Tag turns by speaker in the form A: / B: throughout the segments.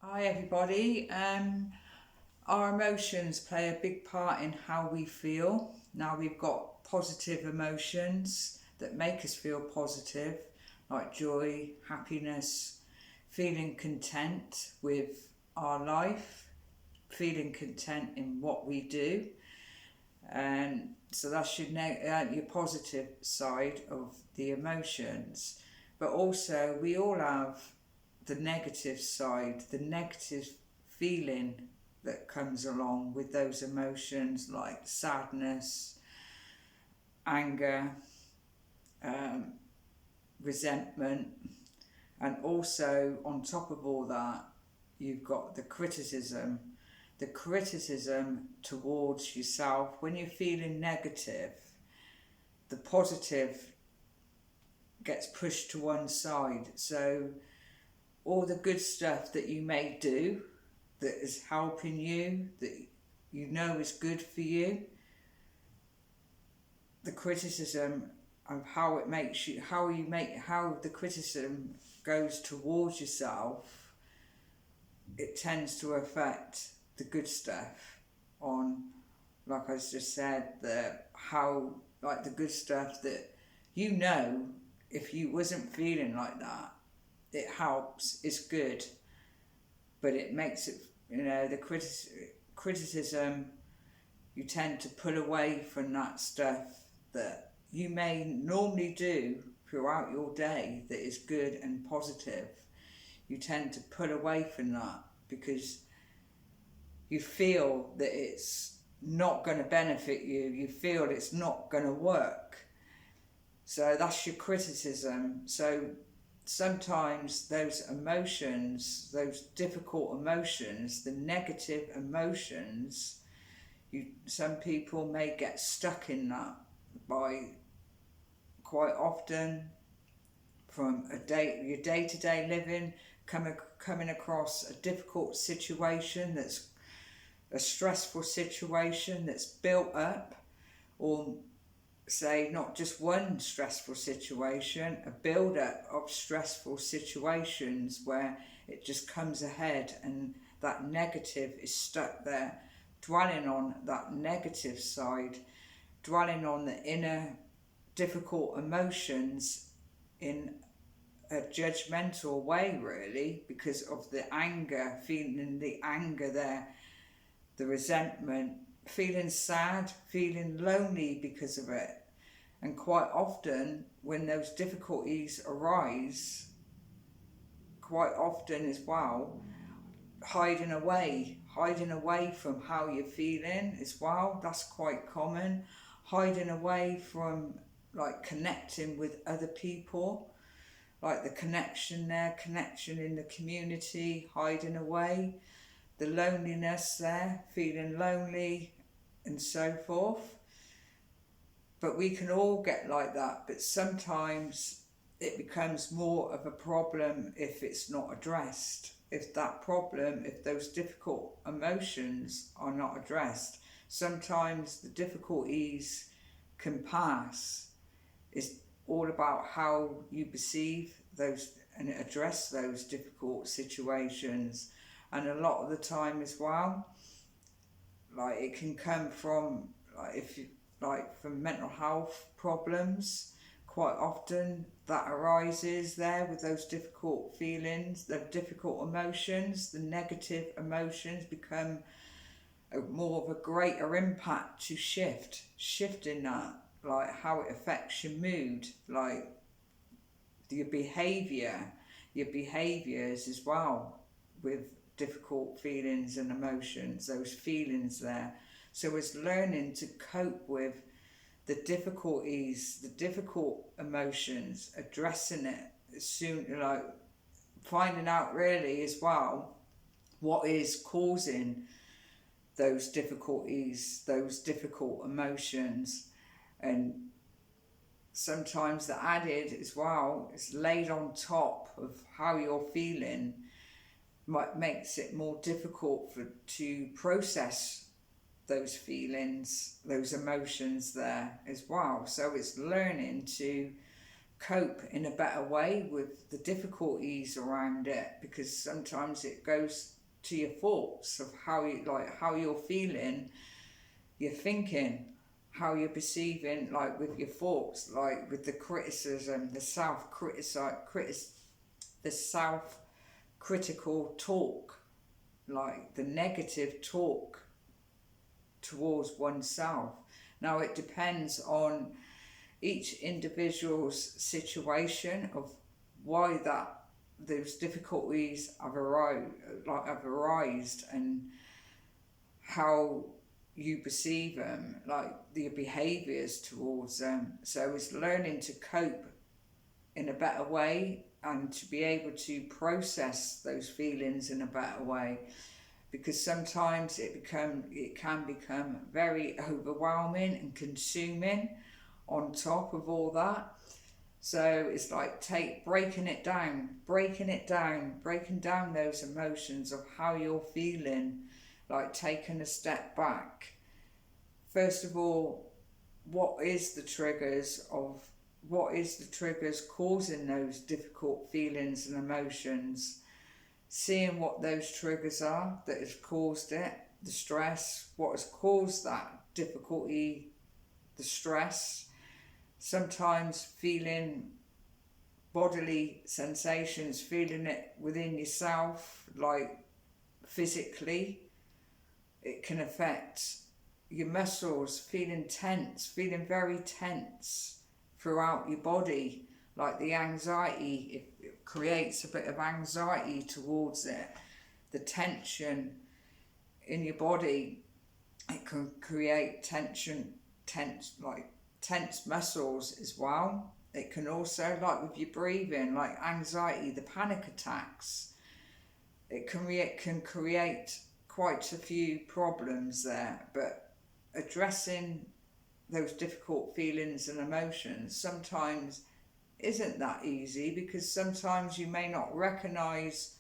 A: Hi everybody. Our emotions play a big part in how we feel. Now we've got positive emotions that make us feel positive, like joy, happiness, feeling content with our life, feeling content in what we do. And so that's your positive side of the emotions. But also we all have the negative side, the negative feeling that comes along with those emotions like sadness, anger, um, resentment, and also on top of all that, you've got the criticism towards yourself. When you're feeling negative, the positive gets pushed to one side. So all the good stuff that you may do that is helping you, that you know is good for you, the criticism of how it makes you, how the criticism goes towards yourself, it tends to affect the good stuff on, like I just said, the good stuff that you know, if you wasn't feeling like that, it helps, it's good, but it makes it, the criticism, you tend to pull away from that stuff that you may normally do throughout your day that is good and positive. You tend to pull away from that because you feel that it's not going to benefit you, you feel it's not going to work. So that's your criticism. So sometimes those emotions, those difficult emotions, the negative emotions, some people may get stuck in that by quite often from your day-to-day living, coming across a difficult situation that's a stressful situation that's built up, or say not just one stressful situation, a build-up of stressful situations where it just comes ahead and that negative is stuck there, dwelling on that negative side, dwelling on the inner difficult emotions in a judgmental way, really, because of the anger, feeling the anger there, the resentment, feeling sad, feeling lonely because of it. And quite often, when those difficulties arise, quite often as well, hiding away from how you're feeling as well, that's quite common. Hiding away from like connecting with other people, like the connection in the community, hiding away, the loneliness there, feeling lonely and so forth. But we can all get like that, but sometimes it becomes more of a problem if it's not addressed. If those difficult emotions are not addressed, sometimes the difficulties can pass. It's all about how you perceive those and address those difficult situations. And a lot of the time as well, like it can come from, from mental health problems. Quite often that arises there with those difficult feelings, the difficult emotions, the negative emotions become more of a greater impact to shifting that, like how it affects your mood, like your behaviours as well, with difficult feelings and emotions, those feelings there. So it's learning to cope with the difficulties, the difficult emotions, addressing it soon, like finding out really as well what is causing those difficulties, those difficult emotions. And sometimes the added as well is laid on top of how you're feeling, makes it more difficult to process those feelings, those emotions there as well. So it's learning to cope in a better way with the difficulties around it, because sometimes it goes to your thoughts of how you, like, how you're feeling, you're thinking, how you're perceiving, like with your thoughts, like with the criticism, the self-critical talk, like the negative talk towards oneself. Now it depends on each individual's situation of why those difficulties have arisen and how you perceive them, like your behaviours towards them. So it's learning to cope in a better way and to be able to process those feelings in a better way, because sometimes it can become very overwhelming and consuming on top of all that. So it's like breaking down those emotions of how you're feeling, like taking a step back. First of all, what is the triggers causing those difficult feelings and emotions? Seeing what those triggers are that has caused it, the stress, what has caused that difficulty, the stress. Sometimes feeling bodily sensations, feeling it within yourself, like physically. It can affect your muscles, feeling very tense throughout your body, like the anxiety, it creates a bit of anxiety towards it. The tension in your body, it can create tense muscles as well. It can also, like with your breathing, like anxiety, the panic attacks, it can create quite a few problems there. But addressing those difficult feelings and emotions sometimes isn't that easy, because sometimes you may not recognise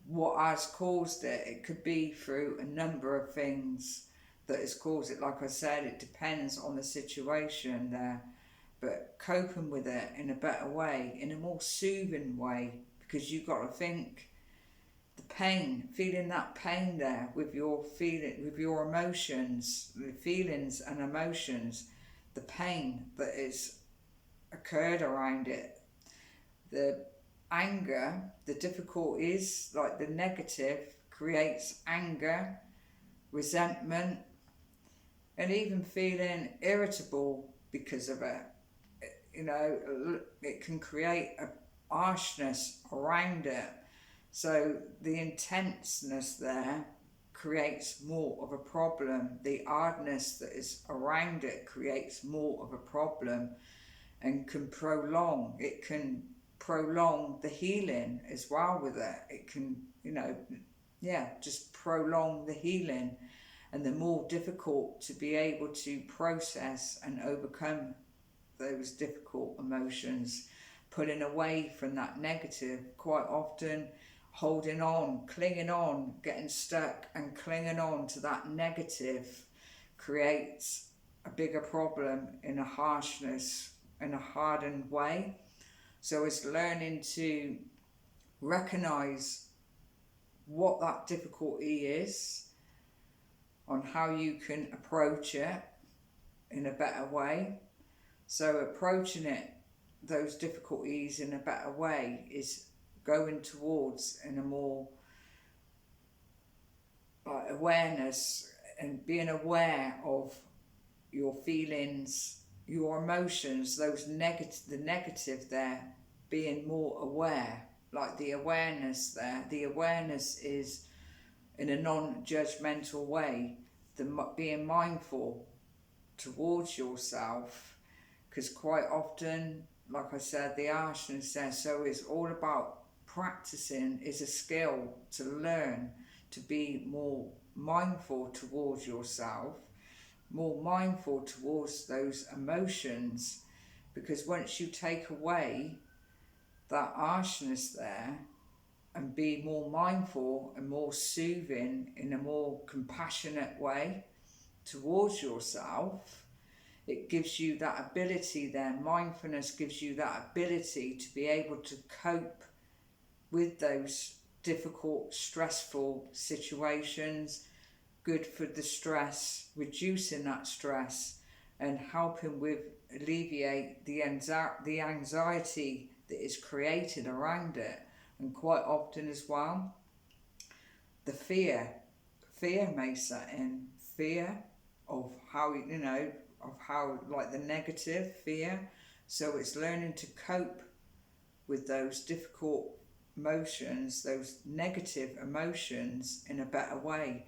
A: what has caused it. It could be through a number of things that has caused it. Like I said, it depends on the situation there, but coping with it in a better way, in a more soothing way, because you've got to think the pain, feeling that pain there with your emotions, the feelings and emotions, the pain that is occurred around it, the anger, the difficulties, like the negative creates anger, resentment, and even feeling irritable because of it. You know, it can create a harshness around it. So the intenseness there creates more of a problem. The hardness that is around it creates more of a problem and can prolong. It can prolong the healing as well with it. It can, just prolong the healing, and the more difficult to be able to process and overcome those difficult emotions, pulling away from that negative, quite often holding on, clinging on, getting stuck and clinging on to that negative creates a bigger problem in a harshness, in a hardened way. So it's learning to recognise what that difficulty is, on how you can approach it in a better way. So approaching those difficulties in a better way is going towards in a more awareness, and being aware of your feelings, your emotions, the negative there, being more aware, like the awareness there. The awareness is in a non-judgmental way, being mindful towards yourself, because quite often, like I said, the harshness there. So it's all about practicing, is a skill to learn to be more mindful towards yourself, more mindful towards those emotions, because once you take away that harshness there and be more mindful and more soothing in a more compassionate way towards yourself, it gives you that ability there. Mindfulness gives you that ability to be able to cope with those difficult, stressful situations, good for the stress, reducing that stress and helping with alleviate the anxiety that is created around it. And quite often as well, the fear may set in, fear of how, of how, like the negative fear. So it's learning to cope with those difficult emotions, those negative emotions in a better way.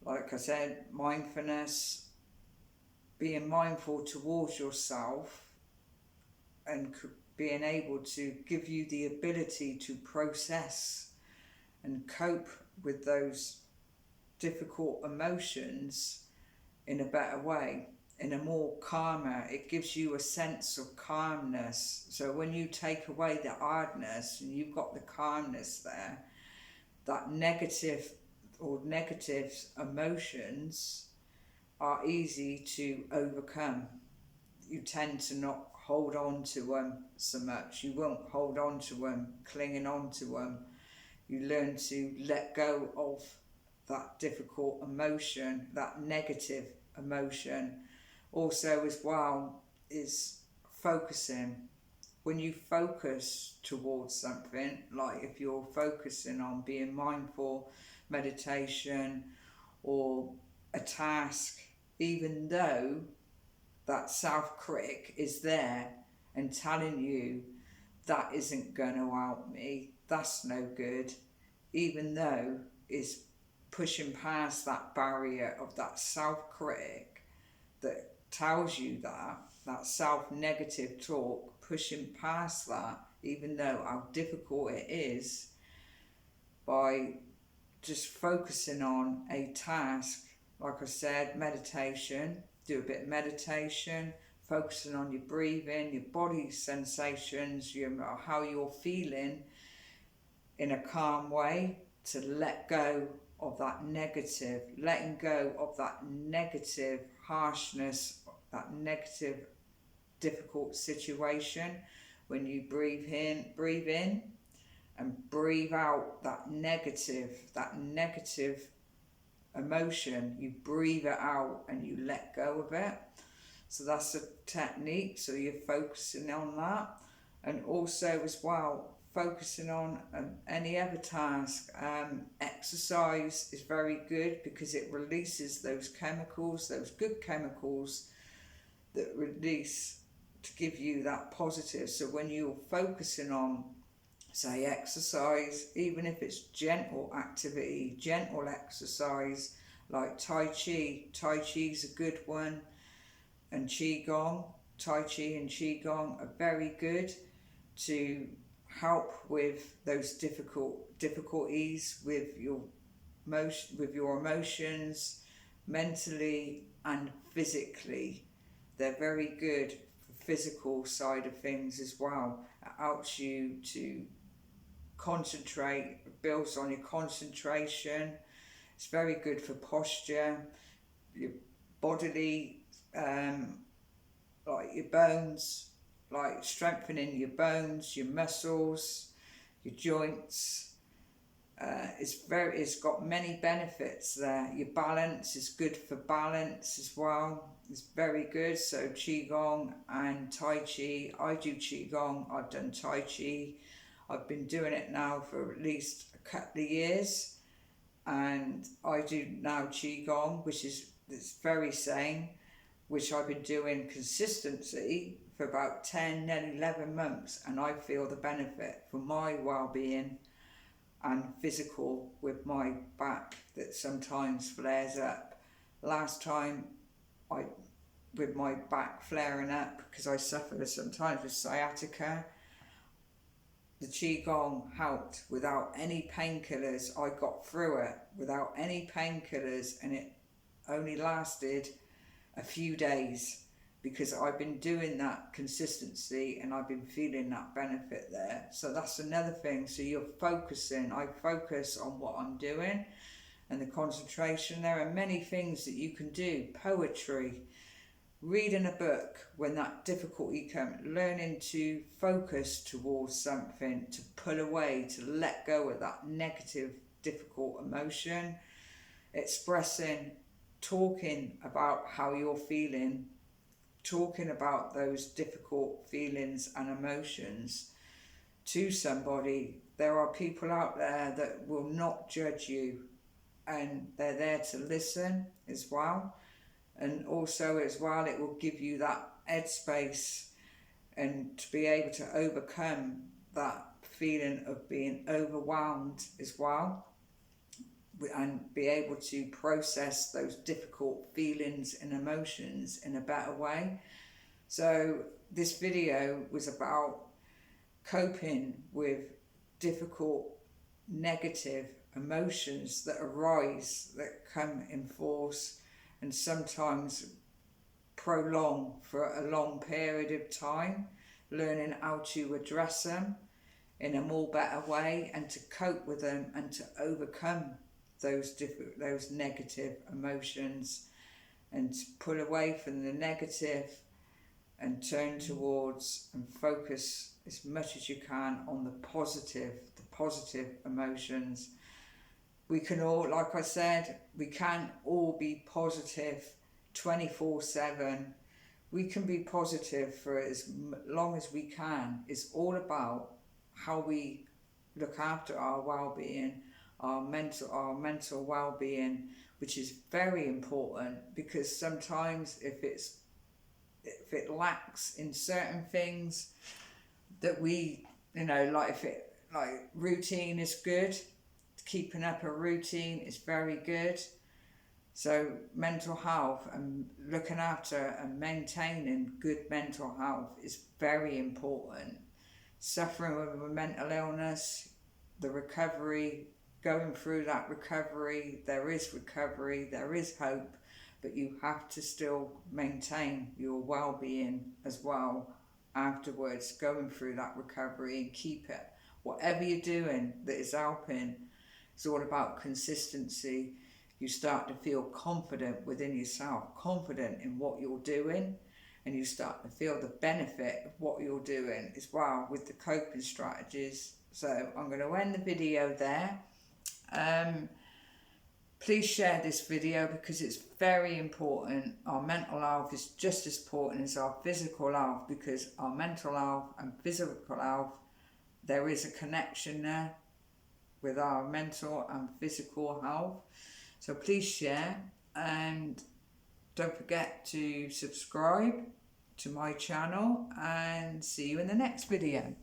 A: Like I said, mindfulness, being mindful towards yourself and being able to give you the ability to process and cope with those difficult emotions in a better way, in a more calmer. It gives you a sense of calmness. So when you take away the hardness and you've got the calmness there, that negative emotions are easy to overcome. You tend to not hold on to them so much. You won't hold on to them, clinging on to them. You learn to let go of that difficult emotion, that negative emotion. Also as well is focusing. When you focus towards something, like if you're focusing on being mindful, meditation, or a task, even though that self-critic is there and telling you that isn't going to help me, that's no good, even though it's pushing past that barrier of that self-critic that tells you that self-negative talk, pushing past that, even though how difficult it is, by just focusing on a task. Like I said, meditation, do a bit of meditation, focusing on your breathing, your body sensations, how you're feeling in a calm way, to let go of that negative, letting go of that negative harshness, that negative difficult situation. When you breathe in and breathe out that negative emotion, you breathe it out and you let go of it. So that's a technique. So you're focusing on that, and also as well focusing on any other task. Exercise is very good because it releases those chemicals, those good chemicals that release to give you that positive. So when you're focusing on, say, exercise, even if it's gentle activity, gentle exercise like Tai Chi is a good one, and Qigong, Tai Chi and Qigong are very good to help with those difficulties with your emotions, mentally and physically. They're very good for physical side of things as well. It helps you to concentrate, builds on your concentration. It's very good for posture, your bodily, like your bones, like strengthening your bones, your muscles, your joints. It's got many benefits there. Your balance is good for balance as well. It's very good. So Qigong and Tai Chi. I do Qigong, I've done Tai Chi. I've been doing it now for at least a couple of years, and I do now Qigong, which is it's very sane, which I've been doing consistency for about 10, then 11 months, and I feel the benefit for my well-being and physical with my back that sometimes flares up. Last time with my back flaring up, because I suffer sometimes with sciatica, the Qigong helped without any painkillers. I got through it without any painkillers, and it only lasted a few days because I've been doing that consistency and I've been feeling that benefit there. So that's another thing. So you're focusing. I focus on what I'm doing and the concentration. There are many things that you can do. Poetry, reading a book when that difficulty comes, learning to focus towards something, to pull away, to let go of that negative, difficult emotion, expressing, talking about how you're feeling, talking about those difficult feelings and emotions to somebody. There are people out there that will not judge you, and they're there to listen as well. And also as well, it will give you that headspace and to be able to overcome that feeling of being overwhelmed as well, and be able to process those difficult feelings and emotions in a better way. So this video was about coping with difficult, negative emotions that arise, that come in force, and sometimes prolong for a long period of time, learning how to address them in a more better way and to cope with them and to overcome those negative emotions, and to pull away from the negative and turn towards and focus as much as you can on the positive emotions. We can all, like I said, we can't all be positive 24/7. We can be positive for as long as we can. It's all about how we look after our well-being, our mental well-being, which is very important, because sometimes if it lacks in certain things that we, like routine is good. Keeping up a routine is very good. So mental health and looking after and maintaining good mental health is very important. Suffering with a mental illness, the recovery, going through that recovery, there is hope, but you have to still maintain your well-being as well afterwards, going through that recovery, and keep it. Whatever you're doing that is helping, it's all about consistency. You start to feel confident within yourself, confident in what you're doing, and you start to feel the benefit of what you're doing as well with the coping strategies. So I'm going to end the video there. Please share this video because it's very important. Our mental health is just as important as our physical health, because our mental health and physical health, there is a connection there with our mental and physical health. So please share, and don't forget to subscribe to my channel, and see you in the next video.